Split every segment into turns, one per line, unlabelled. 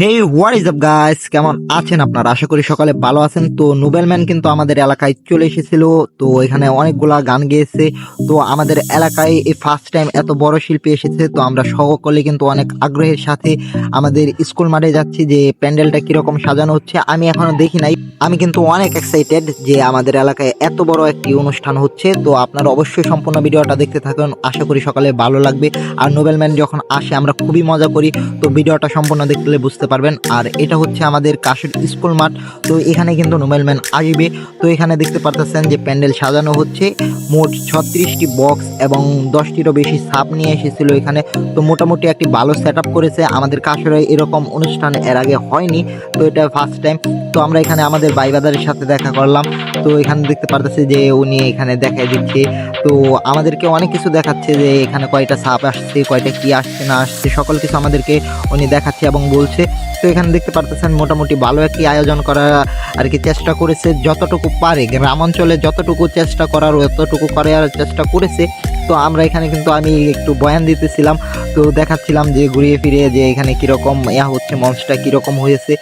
Hey what is up guys, কেমন আছেন আপনারা? আশা করি সকালে ভালো আছেন। তো নোবেলম্যান কিন্তু আমাদের এলাকায় চলে এসেছিল। তো এখানে অনেকগুলা গান গেয়েছে। তো আমাদের এলাকায় এই ফার্স্ট টাইম এত বড় শিল্পী এসেছে। তো আমরা সকলে কিন্তু অনেক আগ্রহের সাথে আমাদের স্কুল মাঠে যাচ্ছি যে প্যান্ডেলটা কিরকম সাজানো হচ্ছে। আমি এখনো দেখি নাই, আমি কিন্তু অনেক এক্সাইটেড যে আমাদের এলাকায় এত বড় একটি অনুষ্ঠান হচ্ছে। তো আপনারা অবশ্যই সম্পূর্ণ ভিডিওটা দেখতে থাকুন, আশা করি সকালে ভালো লাগবে। আর নোবেলম্যান যখন আসে আমরা খুবই মজা করি। তো ভিডিওটা সম্পূর্ণ দেখলে বুঝতে পারবেন। আর এটা হচ্ছে আমাদের কাশের স্কুল মাঠ। তো এখানে কিন্তু নোবেলম্যান আসবে। তো এখানে দেখতে পারতেছেন যে প্যান্ডেল সাজানো হচ্ছে। মোট 36টি বক্স এবং 10টিরও বেশি সাপ নিয়ে এসেছিল এখানে। তো মোটামুটি একটি ভালো সেট আপ করেছে। আমাদের কাশেরে এরকম অনুষ্ঠান এর আগে হয়নি, তো এটা ফার্স্ট টাইম। তো আমরা এখানে আমাদের ভাইবাদারের সাথে দেখা করলাম। তো এখানে দেখতে পারতেছি যে উনি এখানে দেখাই দিচ্ছে। তো আমাদেরকে অনেক কিছু দেখাচ্ছে যে এখানে কয়টা সাপ আসছে, কয়টা কি আসছে না আসছে, সকল কিছু আমাদেরকে উনি দেখাচ্ছে এবং বলছে। তো এখানে দেখতে পারতেছেন মোটামুটি ভালো একটি আয়োজন করার আর কি চেষ্টা করেছে, যতটুকু পারে গ্রাম অঞ্চলে যতটুকু চেষ্টা করার ততটুকু করার চেষ্টা করেছে। তো আমরা এখানে কিন্তু আমি একটু বয়ান দিতেছিলাম, তো দেখাচ্ছিলাম যে ঘুরিয়ে ফিরে যে এখানে কিরকম হচ্ছে, মঞ্চটা কিরকম হয়েছে,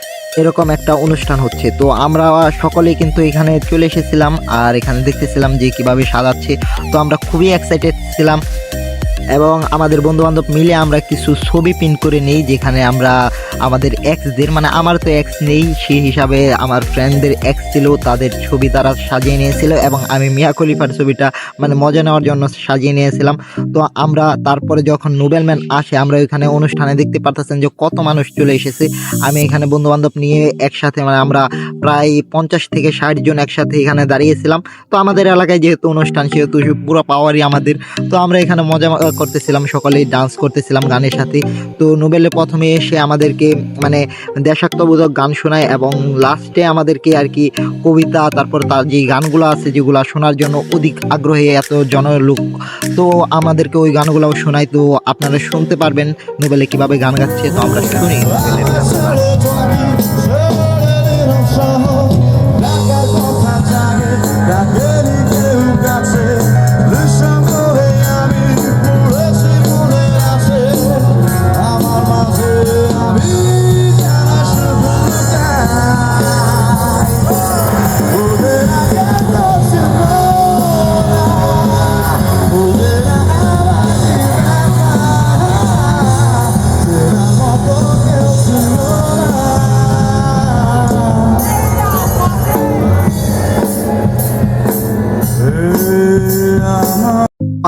এরকম একটা অনুষ্ঠান হচ্ছে। তো আমরা সকলেই কিন্তু এখানে চলে এসেছিলাম আর এখানে দেখতেছিলাম যে কিভাবে সাজাচ্ছে। তো আমরা খুবই এক্সাইটেড ছিলাম এবং আমাদের বন্ধু বান্ধব মিলে আমরা কিছু ছবি প্রিন্ট করে নেই, যেখানে আমরা আমাদের এক্সদের, মানে আমার তো এক্স নেই, সেই হিসাবে আমার ফ্রেন্ডদের এক্স ছিল, তাদের ছবি তারা সাজিয়ে নিয়েছিল এবং আমি মিয়া খলিফার ছবিটা মানে মজা নেওয়ার জন্য সাজিয়ে নিয়েছিলাম। তো আমরা তারপরে যখন নোবেলম্যান আসে, আমরা ওইখানে অনুষ্ঠানে দেখতে পারতেছেন যে কত মানুষ চলে এসেছে। আমি এখানে বন্ধু বান্ধব নিয়ে একসাথে, মানে আমরা প্রায় 50 থেকে 60 জন একসাথে এখানে দাঁড়িয়েছিলাম। তো আমাদের এলাকায় যেহেতু অনুষ্ঠান, সেহেতু পুরো পাওয়ারই আমাদের। তো আমরা এখানে মজা করতেছিলাম, সকলেই ডান্স করতেছিলাম গানের সাথে। তো নোবেলে প্রথমে এসে আমাদেরকে মানে দেশাত্মবোধক গান শোনায় এবং লাস্টে আমাদেরকে আর কি কবিতা, তারপর তার যে গানগুলো আছে যেগুলো শোনার জন্য অধিক আগ্রহী এত জনলোক, তো আমাদেরকে ওই গানগুলোও শোনায়। তো আপনারা শুনতে পারবেন নোবেলে কিভাবে গান গাচ্ছে। তো আমরা শুনি নোবেলের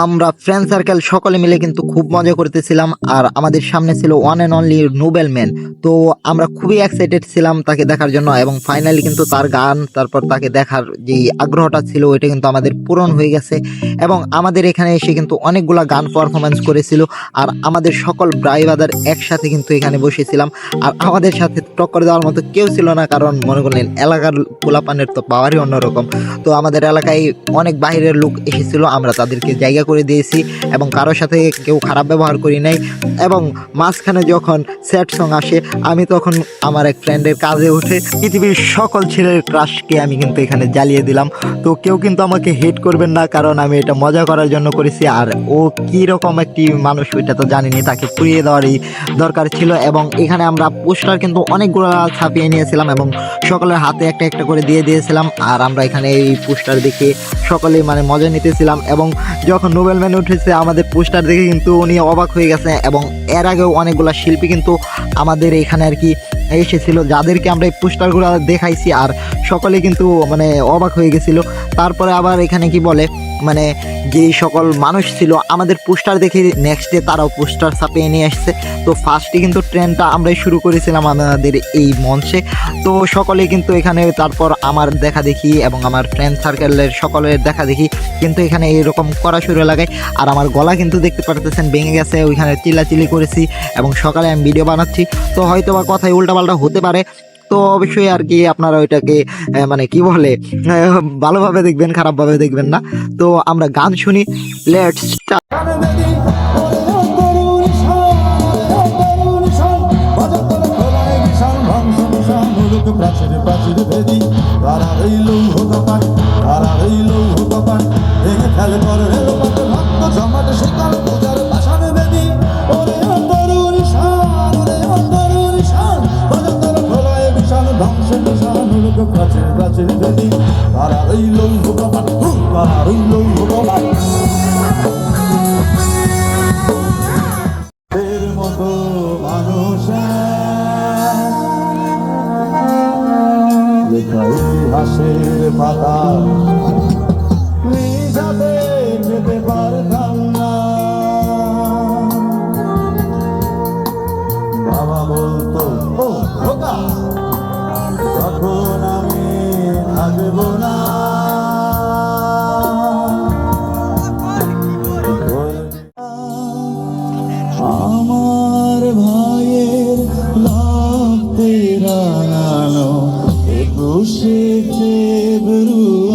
আমরা ফ্রেন্ড সার্কেল সকলে মিলে কিন্তু খুব মজা করতেছিলাম। আর আমাদের সামনে ছিল ওয়ান অ্যান্ড অনলি নোবেলম্যান। তো আমরা খুবই এক্সাইটেড ছিলাম তাকে দেখার জন্য এবং ফাইনালি কিন্তু তার গান, তারপর তাকে দেখার যে আগ্রহটা ছিল ওইটা কিন্তু আমাদের পূরণ হয়ে গেছে। এবং আমাদের এখানে এসে কিন্তু অনেকগুলা গান পারফরমেন্স করেছিল। আর আমাদের সকল ব্রাইবাদার একসাথে কিন্তু এখানে বসেছিলাম। আর আমাদের সাথে টক্কর দেওয়ার মতো কেউ ছিল না, কারণ মনে করলেন এলাকার পোলাপানের তো পাওয়ারই অন্যরকম। তো আমাদের এলাকায় অনেক বাইরের লোক এসেছিল, আমরা তাদেরকে জায়গা করে দিয়েছি এবং কারোর সাথে কেউ খারাপ ব্যবহার করি নাই। এবং মাঝখানে যখন স্যাড সং আসে, আমি তখন আমার এক ফ্রেন্ডের কাজে উঠে পৃথিবীর সকল ছেলের ক্রাশকে আমি কিন্তু এখানে জ্বালিয়ে দিলাম। তো কেউ কিন্তু আমাকে হেট করবেন না, কারণ আমি এটা মজা করার জন্য করেছি। আর ও কি রকম একটি মানুষ ওইটা তো জানিনি, তাকে পুড়িয়ে দেওয়ারই দরকার ছিল। এবং এখানে আমরা পোস্টার কিন্তু অনেকগুলো ছাপিয়ে নিয়েছিলাম এবং সকলের হাতে একটা একটা করে দিয়ে দিয়েছিলাম। আর আমরা এখানে এই পোস্টার দেখে সকলে মানে মজা নিতেছিলাম। এবং যখন নোবেলম্যান উঠেছে আমাদের পোস্টার দেখে কিন্তু উনি অবাক হয়ে গেছে। এবং এর আগেও অনেকগুলো শিল্পী কিন্তু আমাদের এখানে আর কি এসেছিল, যাদেরকে আমরা এই পোস্টারগুলো দেখাইছি আর সকলে কিন্তু মানে অবাক হয়ে গেছিল। তারপরে আবার এখানে কি বলে, মানে যেই সকল মানুষ ছিল আমাদের পোস্টার দেখে নেক্সট ডে তারাও পোস্টার ছাপিয়ে নিয়ে আসছে। তো ফার্স্টে কিন্তু ট্রেনটা আমরাই শুরু করেছিলাম আমাদের এই মঞ্চে। তো সকলে কিন্তু এখানে, তারপর আমার দেখা দেখি এবং আমার ফ্রেন্ড সার্কেলের সকলের দেখা দেখি কিন্তু এখানে এরকম করা শুরু লাগায়। আর আমার গলা কিন্তু দেখতে পারতেছেন ভেঙে গেছে, ওইখানে চিল্লাচিল্লি করেছি এবং সকালে আমি ভিডিও বানাচ্ছি। তো হয়তো বা কথায় উল্টাপাল্টা হতে পারে, তো অবশ্যই আর কি আপনারা ওইটাকে মানে কি বলে ভালোভাবে দেখবেন, খারাপভাবে দেখবেন না। তো আমরা গান শুনি, লেটস স্টার্ট।
চিরদিন তারা রইল ভগবান, তারা রইল ভগবান। এর মতো মানুষ লেখা ইতিহাসের পাতা নিজাতে যেতে পারতাম না। বাবা বলতো ও খোকা তখন আমি থাকবো না। আমার ভাইয়ের লাভ তেরা নানো 21শে ফেব্রুয়ারি